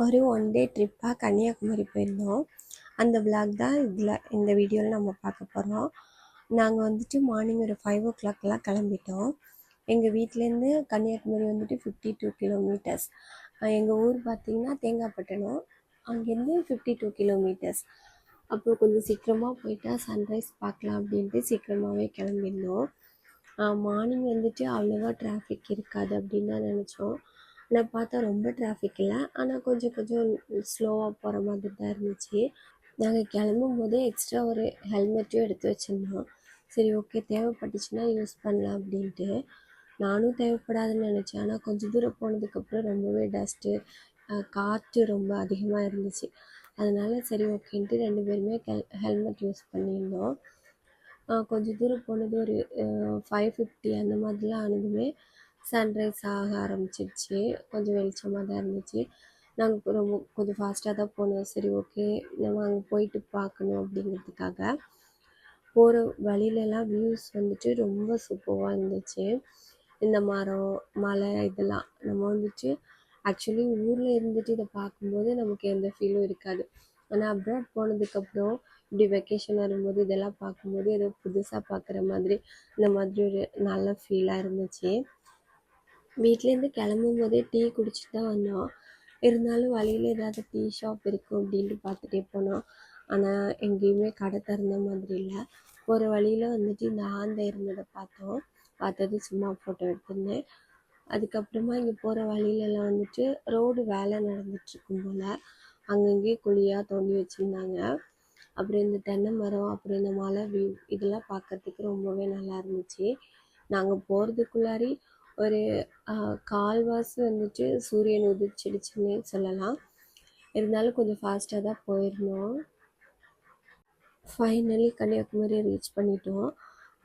ஒரு one day ட்ரிப்பாக Kanyakumari போயிருந்தோம். அந்த விளாக் தான் இந்த வீடியோவில் நம்ம பார்க்க போகிறோம். நாங்கள் வந்துட்டு மார்னிங் ஒரு 5 o'clockலாம் கிளம்பிட்டோம். எங்கள் வீட்டிலேருந்து கன்னியாகுமரி வந்துட்டு 52 கிலோமீட்டர்ஸ். எங்கள் ஊர் பார்த்திங்கன்னா தேங்காய்பட்டணம், அங்கேருந்து 52 கிலோமீட்டர்ஸ். அப்புறம் கொஞ்சம் சீக்கிரமாக போயிட்டா சன்ரைஸ் பார்க்கலாம் அப்படின்ட்டு சீக்கிரமாகவே கிளம்பியிருந்தோம். மார்னிங் வந்துட்டு அவ்வளோவா டிராஃபிக் இருக்காது அப்படின்னு தான் நினச்சோம். ஆனால் பார்த்தா ரொம்ப டிராஃபிக் இல்லை, ஆனால் கொஞ்சம் கொஞ்சம் ஸ்லோவாக போகிற மாதிரி தான் இருந்துச்சு. நாங்கள் கிளம்பும் போதே எக்ஸ்ட்ரா ஒரு ஹெல்மெட்டும் எடுத்து வச்சுருந்தோம். சரி ஓகே, தேவைப்பட்டுச்சுன்னா யூஸ் பண்ணலாம் அப்படின்ட்டு. நானும் தேவைப்படாதுன்னு நினச்சேன், ஆனால் கொஞ்சம் தூரம் போனதுக்கப்புறம் ரொம்பவே டஸ்ட்டு, காற்று ரொம்ப அதிகமாக இருந்துச்சு. அதனால் சரி ஓகேன்ட்டு 2 பேருமே ஹெல்மெட் யூஸ் பண்ணியிருந்தோம். கொஞ்சம் தூரம் போனது ஒரு 5:50 அந்த மாதிரிலாம் ஆனதுமே சன்ரைஸ் ஆக ஆரம்பிச்சிடுச்சு. கொஞ்சம் வெளிச்சமாக தான் இருந்துச்சு. நாங்கள் கொஞ்சம் ஃபாஸ்ட்டாக தான் போனோம். சரி ஓகே, நம்ம அங்கே போயிட்டு பார்க்கணும் அப்படிங்கிறதுக்காக. போகிற வழியிலலாம் வியூஸ் வந்துட்டு ரொம்ப சூப்பராக இருந்துச்சு. இந்த மரம், மலை இதெல்லாம் நம்ம வந்துட்டு ஆக்சுவலி ஊரில் இருந்துட்டு இதை பார்க்கும்போது நமக்கு எந்த ஃபீலும் இருக்காது. ஆனால் அப்ராட் போனதுக்கப்புறம் இப்படி வெக்கேஷன் வரும்போது இதெல்லாம் பார்க்கும்போது ஏதோ புதுசாக பார்க்குற மாதிரி இந்த மாதிரி ஒரு நல்ல ஃபீலாக இருந்துச்சு. வீட்டிலேருந்து கிளம்பும் போதே டீ குடிச்சிட்டு தான் வந்தோம். இருந்தாலும் வழியில் ஏதாவது டீ ஷாப் இருக்கும் அப்படின்ட்டு பார்த்துட்டே போனோம். ஆனால் எங்கேயுமே கடை திறந்த மாதிரி இல்லை. ஒரு வழியில் வந்துட்டு இந்த ஆந்தை இருந்ததை பார்த்தது சும்மா ஃபோட்டோ எடுத்திருந்தேன். அதுக்கப்புறமா இங்கே போகிற வழியிலலாம் வந்துட்டு ரோடு வேலை நடந்துட்டுருக்கும் போல் அங்கங்கேயே குழியாக தோண்டி வச்சுருந்தாங்க. அப்புறம் இந்த தென்னை மரம், அப்புறம் இந்த மலை வியூ இதெல்லாம் பார்க்கறதுக்கு ரொம்பவே நல்லா இருந்துச்சு. நாங்கள் போகிறதுக்குள்ளாரி ஒரு கால்வாசி வந்துட்டு சூரியன் உதிச்சிடுச்சுன்னே சொல்லலாம். இருந்தாலும் கொஞ்சம் ஃபாஸ்ட்டாக தான் போயிருந்தோம். ஃபைனலி கன்னியாகுமரி ரீச் பண்ணிட்டோம்.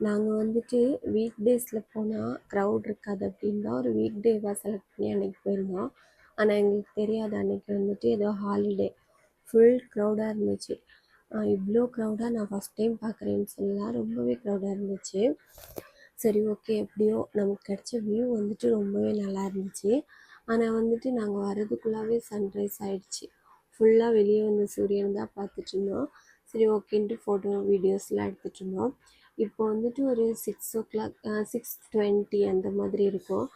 நாங்கள் வந்துட்டு வீக் டேஸில் போனால் க்ரௌட் இருக்காது அப்படின்னு தான் ஒரு வீக் டேவாக செலக்ட் பண்ணி அன்றைக்கி போயிருந்தோம். ஆனால் எங்களுக்கு தெரியாது அன்றைக்கி வந்துட்டு ஏதோ ஹாலிடே, ஃபுல் க்ரௌடாக இருந்துச்சு. இவ்வளோ க்ரௌடாக நான் ஃபஸ்ட் டைம் பார்க்குறேன்னு சொல்லலாம். ரொம்பவே க்ரௌடாக இருந்துச்சு. சரி ஓகே, எப்படியோ நமக்கு கிடச்ச வியூ வந்துட்டு ரொம்பவே நல்லா இருந்துச்சு. ஆனால் வந்துட்டு நாங்கள் வர்றதுக்குள்ளாவே சன்ரைஸ் ஆகிடுச்சு. ஃபுல்லாக வெளியே வந்து சூரியன் தான் பார்த்துட்ருந்தோம். சரி ஓகேன்ட்டு ஃபோட்டோ வீடியோஸ்லாம் எடுத்துகிட்டு இருந்தோம். இப்போ வந்துட்டு ஒரு 6 o'clock 6:20 அந்த மாதிரி இருக்கும்.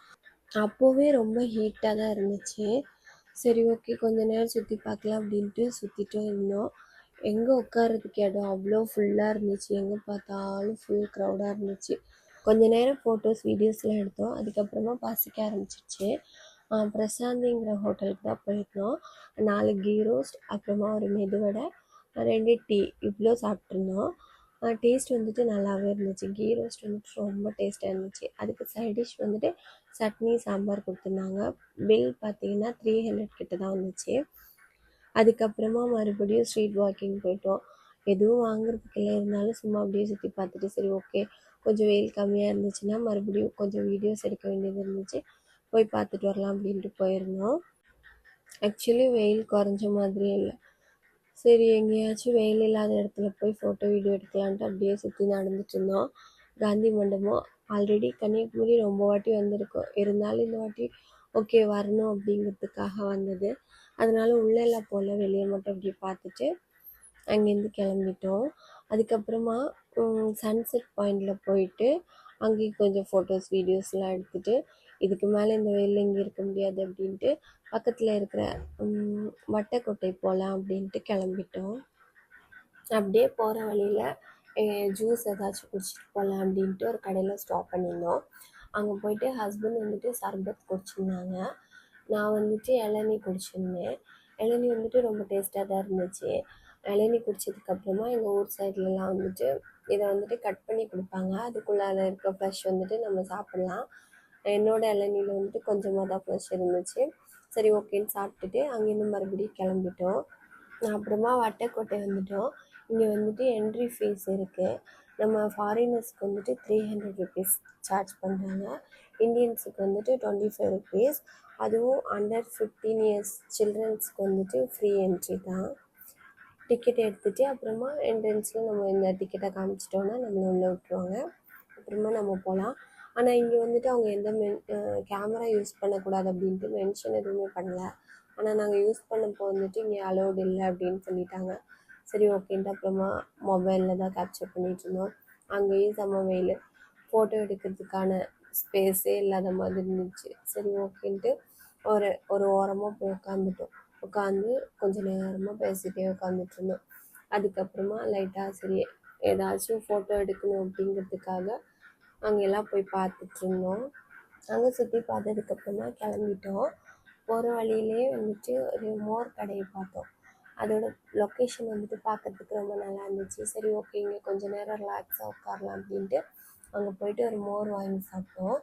அப்போவே ரொம்ப ஹீட்டாக தான் இருந்துச்சு. சரி ஓகே, கொஞ்ச நேரம் சுற்றி பார்க்கலாம் அப்படின்ட்டு சுற்றிட்டும் இருந்தோம். எங்கே உட்கார்றதுக்கு இடம் அவ்வளோ ஃபுல்லாக இருந்துச்சு. எங்கே பார்த்தாலும் ஃபுல் க்ரௌடாக இருந்துச்சு. கொஞ்ச நேரம் ஃபோட்டோஸ் வீடியோஸ்லாம் எடுத்தோம். அதுக்கப்புறமா பசிக்க ஆரம்பிச்சிருச்சு. பிரசாந்திங்கிற ஹோட்டலுக்கு தான் போயிருந்தோம். 4 கீ ரோஸ்ட், அப்புறமா ஒரு மெதுவடை, 2 டீ இவ்வளோ சாப்பிட்ருந்தோம். டேஸ்ட் வந்துட்டு நல்லாவே இருந்துச்சு. கீ ரோஸ்ட் வந்துட்டு ரொம்ப டேஸ்ட்டாக இருந்துச்சு. அதுக்கு சைட் டிஷ் வந்துட்டு சட்னி, சாம்பார் கொடுத்துருந்தாங்க. பில் பார்த்தீங்கன்னா 300 கிட்ட தான் வந்துச்சு. அதுக்கப்புறமா மறுபடியும் ஸ்ட்ரீட் வாக்கிங் போயிட்டோம். எதுவும் வாங்குறதுக்கு இல்லை, இருந்தாலும் சும்மா அப்படியே சுற்றி பார்த்துட்டு சரி ஓகே, கொஞ்சம் வெயில் கம்மியாக இருந்துச்சுன்னா மறுபடியும் கொஞ்சம் வீடியோஸ் எடுக்க வேண்டியது இருந்துச்சு, போய் பார்த்துட்டு வரலாம் அப்படின்ட்டு போயிருந்தோம். ஆக்சுவலி வெயில் குறைஞ்ச மாதிரியே இல்லை. சரி எங்கேயாச்சும் வெயில் இல்லாத இடத்துல போய் ஃபோட்டோ வீடியோ எடுக்கலான்ட்டு அப்படியே சுற்றி நடந்துட்டு இருந்தோம். காந்தி மண்டபம் ஆல்ரெடி கன்னியாகுமரி ரொம்ப வாட்டி வந்திருக்கோம். இருந்தாலும் இந்த வாட்டி ஓகே வரணும் அப்படிங்கிறதுக்காக வந்தது. அதனால உள்ளெல்லாம் போல் வெளியே மட்டும் அப்படியே பார்த்துட்டு அங்கேருந்து கிளம்பிட்டோம். அதுக்கப்புறமா சன்செட் பாயிண்டில் போயிட்டு அங்கேயும் கொஞ்சம் ஃபோட்டோஸ் வீடியோஸ்லாம் எடுத்துகிட்டு இதுக்கு மேலே இந்த வெயிலில் இங்கே இருக்க முடியாது அப்படின்ட்டு பக்கத்தில் இருக்கிற வட்டக்கோட்டை போகலாம் அப்படின்ட்டு கிளம்பிட்டோம். அப்படியே போகிற வழியில் ஜூஸ் ஏதாச்சும் குடிச்சிட்டு போகலாம் அப்படின்ட்டு ஒரு கடையில் ஸ்டாப் பண்ணியிருந்தோம். அங்கே போயிட்டு ஹஸ்பண்ட் வந்துட்டு சர்பத் குடிச்சிருந்தாங்க. நான் வந்துட்டு இளநீ குடிச்சிருந்தேன். இளநீ வந்துட்டு ரொம்ப டேஸ்ட்டாக தான் இருந்துச்சு. இளநீ குடித்ததுக்கப்புறமா எங்கள் ஊர் சைட்லலாம் வந்துட்டு இதை வந்துட்டு கட் பண்ணி கொடுப்பாங்க. அதுக்குள்ளார இருக்க ஃப்ரெஷ் வந்துட்டு நம்ம சாப்பிட்லாம். என்னோடய இளநீல வந்துட்டு கொஞ்சமாக தான் ஃப்ரெஷ் இருந்துச்சு. சரி ஓகேன்னு சாப்பிட்டுட்டு அங்கேருந்து மறுபடியும் கிளம்பிட்டோம். அப்புறமா வட்டக்கோட்டை வந்துட்டோம். இங்கே வந்துட்டு என்ட்ரி ஃபீஸ் இருக்குது. நம்ம ஃபாரினர்ஸ்க்கு வந்துட்டு 300 ருபீஸ் சார்ஜ் பண்ணுறாங்க. இந்தியன்ஸுக்கு வந்துட்டு 25 ருபீஸ். அதுவும் அண்டர் 15 இயர்ஸ் சில்ட்ரன்ஸ்க்கு வந்துட்டு ஃப்ரீ என்ட்ரி தான். டிக்கெட் எடுத்துகிட்டு அப்புறமா என்ட்ரன்ஸில் நம்ம இந்த டிக்கெட்டை காமிச்சிட்டோன்னா நம்மளை உள்ளே விட்டுருவாங்க. அப்புறமா நம்ம போகலாம். ஆனால் இங்கே வந்துட்டு அவங்க எந்த கேமரா யூஸ் பண்ணக்கூடாது அப்படின்ட்டு மென்ஷன் எதுவுமே பண்ணல. ஆனால் நாங்கள் யூஸ் பண்ணப்போ வந்துட்டு இங்கே அலோடு இல்லை அப்படின்னு சொல்லிட்டாங்க. சரி ஓகேன்ட்டு அப்புறமா மொபைலில் தான் கேப்சர் பண்ணிகிட்டு இருந்தோம். அங்கேயும் செம்ம வெயில், ஃபோட்டோ எடுக்கிறதுக்கான ஸ்பேஸே இல்லாத மாதிரி இருந்துச்சு. சரி ஓகேன்ட்டு ஒரு ஒரு ஓரமாக போய் உட்காந்துட்டோம். உட்காந்து கொஞ்சம் நேரமாக பேசிகிட்டே உட்காந்துட்டு இருந்தோம். அதுக்கப்புறமா லைட்டாக சரி ஏதாச்சும் ஃபோட்டோ எடுக்கணும் அப்படிங்கிறதுக்காக அங்கெல்லாம் போய் பார்த்துட்டு இருந்தோம். அங்கே சுற்றி பார்த்ததுக்கப்புறமா கிளம்பிட்டோம். போகிற வழியிலே வந்துட்டு ஒரு மோர் கடையை பார்த்தோம். அதோட லொக்கேஷன் வந்துட்டு பார்க்கறதுக்கு ரொம்ப நல்லா இருந்துச்சு. சரி ஓகே இங்கே கொஞ்சம் நேரம் ரிலாக்ஸாக உட்காரலாம் அப்படின்ட்டு அங்கே போயிட்டு ஒரு மோர் வாங்கி சாப்பிட்டோம்.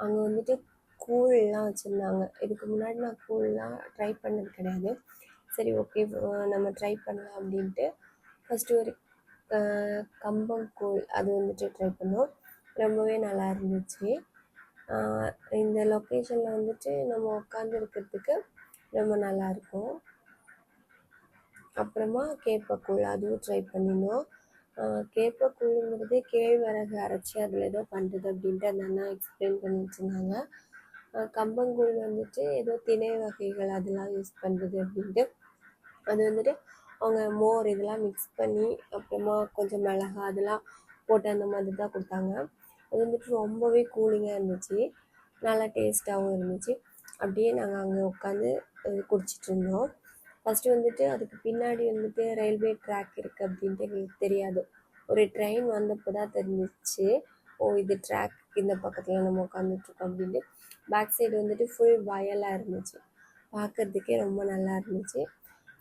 அங்கே வந்துட்டு கூழ்லாம் வச்சுருந்தாங்க. இதுக்கு முன்னாடி நான் கூழ்லாம் ட்ரை பண்ணது கிடையாது. சரி ஓகே நம்ம ட்ரை பண்ணலாம் அப்படின்ட்டு ஃபஸ்ட்டு ஒரு கம்பங்கூழ் அது வந்துட்டு ட்ரை பண்ணோம். ரொம்பவே நல்லா இருந்துச்சு. இந்த லொக்கேஷனில் வந்துட்டு நம்ம உட்காந்துருக்கிறதுக்கு ரொம்ப நல்லாயிருக்கும். அப்புறமா கேப்பக்கூழ் அதுவும் ட்ரை பண்ணினோம். கேப்பக்கூழுங்கிறது கேழ்வரகு அரைச்சி அதில் ஏதோ பண்ணுறது அப்படின்ட்டு அந்த அண்ணா எக்ஸ்பிளைன் பண்ணிட்டு இருந்தாங்க. கம்பங்கூழ் வந்துட்டு ஏதோ திணை வகைகள் அதெல்லாம் யூஸ் பண்ணுறது அப்படின்ட்டு அது வந்துட்டு அவங்க மோர் இதெல்லாம் மிக்ஸ் பண்ணி அப்புறமா கொஞ்சம் மிளகா அதெல்லாம் போட்டு அந்த மாதிரி தான் கொடுத்தாங்க. அது வந்துட்டு ரொம்பவே கூலிங்காக இருந்துச்சு, நல்லா டேஸ்ட்டாகவும் இருந்துச்சு. அப்படியே நாங்கள் அங்கே உட்காந்து குடிச்சிட்டு இருந்தோம். ஃபஸ்ட்டு வந்துட்டு அதுக்கு பின்னாடி வந்துட்டு ரயில்வே ட்ராக் இருக்குது அப்படின்ட்டு எங்களுக்கு தெரியாது. ஒரு ட்ரெயின் வந்தப்போ தான் தெரிஞ்சிச்சு, ஓ இது ட்ராக் இந்த பக்கத்தில் நம்ம உட்காந்துட்ருக்கோம் அப்படின்ட்டு. பேக் சைடு வந்துட்டு ஃபுல் வயலாக இருந்துச்சு, பார்க்குறதுக்கே ரொம்ப நல்லா இருந்துச்சு.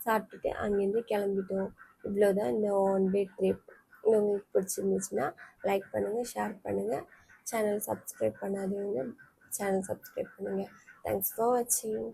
சாப்பிட்டுட்டு அங்கேருந்து கிளம்பிட்டோம். இவ்வளோ தான் இந்த ஒன் டே ட்ரிப். உங்களுக்கு பிடிச்சிருந்துச்சுன்னா லைக் பண்ணுங்கள், ஷேர் பண்ணுங்கள். சேனல் சப்ஸ்கிரைப் பண்ணாதவங்க சேனல் சப்ஸ்கிரைப் பண்ணுங்கள். தேங்க்ஸ் ஃபார் வாட்சிங்.